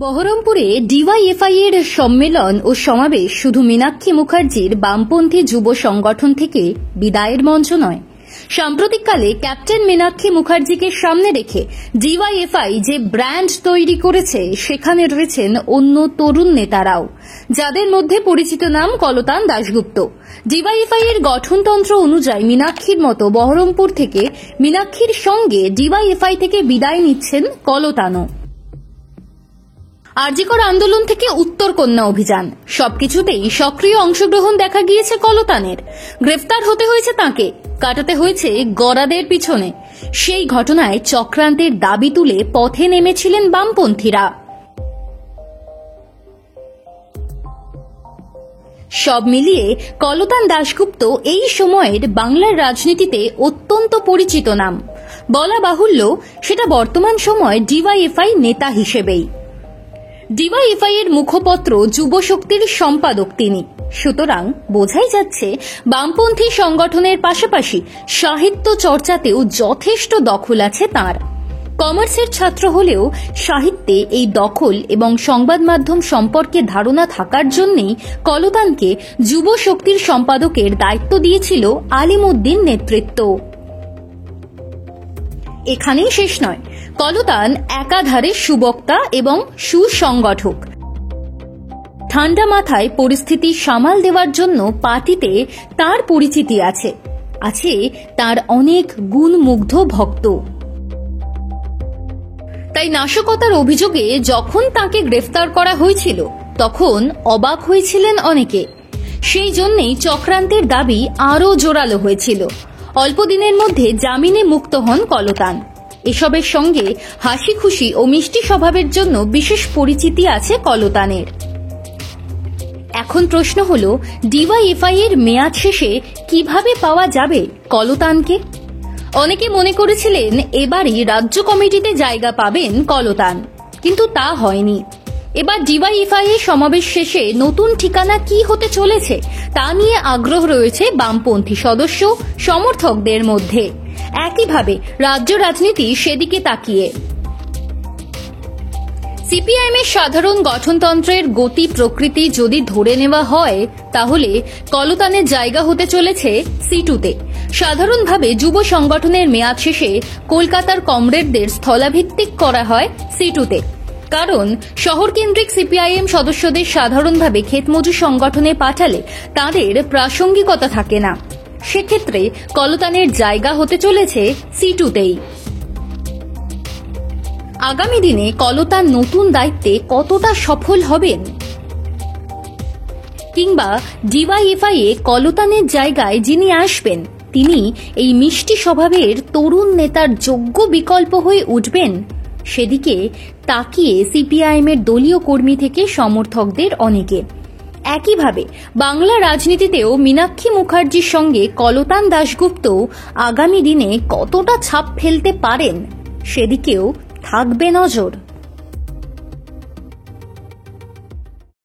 বহরমপুরে ডিওয়াইএফআই এর সম্মেলন ও সমাবেশ শুধু মীনাক্ষী মুখার্জির বামপন্থী যুব সংগঠন থেকে বিদায়ের মঞ্চ নয়। সাম্প্রতিককালে ক্যাপ্টেন মীনাক্ষী মুখার্জিকে সামনে রেখে ডিওয়াইএফআই যে ব্র্যান্ড তৈরি করেছে সেখানে রয়েছেন অন্য তরুণ নেতারাও, যাদের মধ্যে পরিচিত নাম কলতান দাশগুপ্ত। ডিওয়াইএফআই এর গঠনতন্ত্র অনুযায়ী মীনাক্ষীর মতো বহরমপুর থেকে মীনাক্ষীর সঙ্গে ডিওয়াইএফআই থেকে বিদায় নিচ্ছেন কলতানও। আরজিকর আন্দোলন থেকে উত্তর কন্যা অভিযান সবকিছুতেই সক্রিয় অংশগ্রহণ দেখা গিয়েছে কলতানের। গ্রেফতার হতে হয়েছে তাঁকে, কাটাতে হয়েছে গরাদের পিছনে। সেই ঘটনায় চক্রান্তের দাবি তুলে পথে নেমেছিলেন বামপন্থীরা। সব মিলিয়ে কলতান দাশগুপ্ত এই সময়ের বাংলার রাজনীতিতে অত্যন্ত পরিচিত নাম। বলা বাহুল্য, সেটা বর্তমান সময় ডিওয়াইএফআই নেতা হিসেবেই। ডিওয়াইএফআই এর মুখপত্র যুব শক্তির সম্পাদক তিনি, সুতরাং বোঝাই যাচ্ছে বামপন্থী সংগঠনের পাশাপাশি সাহিত্য চর্চাতেও যথেষ্ট দখল আছে তাঁর। কমার্সের ছাত্র হলেও সাহিত্যে এই দখল এবং সংবাদ মাধ্যম সম্পর্কে ধারণা থাকার জন্যই কলতানকে যুব শক্তির সম্পাদকের দায়িত্ব দিয়েছিল আলিমউদ্দিন নেতৃত্ব। এখানেই শেষ নয়, কলতান একাধারে সুবক্তা এবং সুসংগঠক। ঠান্ডা মাথায় পরিস্থিতি সামাল দেওয়ার জন্য পার্টিতে তার পরিচিতি আছে তার অনেক গুণমুগ্ধ ভক্ত। তাই নাশকতার অভিযোগে যখন তাকে গ্রেফতার করা হয়েছিল তখন অবাক হয়েছিলেন অনেকে। সেই জন্যই চক্রান্তের দাবি আরও জোরালো হয়েছিল। অল্প দিনের মধ্যে জামিনে মুক্ত হন কলতান। এসবের সঙ্গে হাসি খুশি ও মিষ্টি স্বভাবের জন্য বিশেষ পরিচিতি আছে কলতানের। এখন প্রশ্ন হল, ডিওয়াইএফআই এর মেয়াদ শেষে কিভাবে পাওয়া যাবে কলতানকে? অনেকে মনে করেছিলেন এবারই রাজ্য কমিটিতে জায়গা পাবেন কলতান, কিন্তু তা হয়নি। এবার ডিওয়াইএফআই এর সমাবেশ শেষে নতুন ঠিকানা কি হতে চলেছে তা নিয়ে আগ্রহ রয়েছে বামপন্থী সদস্য সমর্থকদের মধ্যে। একইভাবে রাজ্য রাজনীতি সেদিকে তাকিয়ে। সিপিআইএম এর সাধারণ গঠনতন্ত্রের গতি প্রকৃতি যদি ধরে নেওয়া হয়, তাহলে কলতানের জায়গা হতে চলেছে সিটুতে। সাধারণভাবে যুব সংগঠনের মেয়াদ শেষে কলকাতার কমরেডদের স্থলাভিত্তিক করা হয় সিটুতে, কারণ শহরকেন্দ্রিক সিপিআইএম সদস্যদের সাধারণভাবে ক্ষেতমজুর সংগঠনে পাঠালে তাদের প্রাসঙ্গিকতা থাকে না। সেক্ষেত্রে কলতানের জায়গা হতে চলেছে সিটুতেই। আগামী দিনে কলতান নতুন দায়িত্বে কতটা সফল হবেন, কিংবা ডিওয়াইএফআই এ কলতানের জায়গায় যিনি আসবেন তিনি এই মিষ্টি স্বভাবের তরুণ নেতার যোগ্য বিকল্প হয়ে উঠবেন, সেদিকে তাকিয়ে সিপিআইএম এর দলীয় কর্মী থেকে সমর্থকদের অনেকে। একইভাবে বাংলা রাজনীতিতেও মীনাক্ষী মুখার্জির সঙ্গে কলতান দাশগুপ্ত আগামী দিনে কতটা ছাপ ফেলতে পারেন সেদিকেও থাকবে নজর।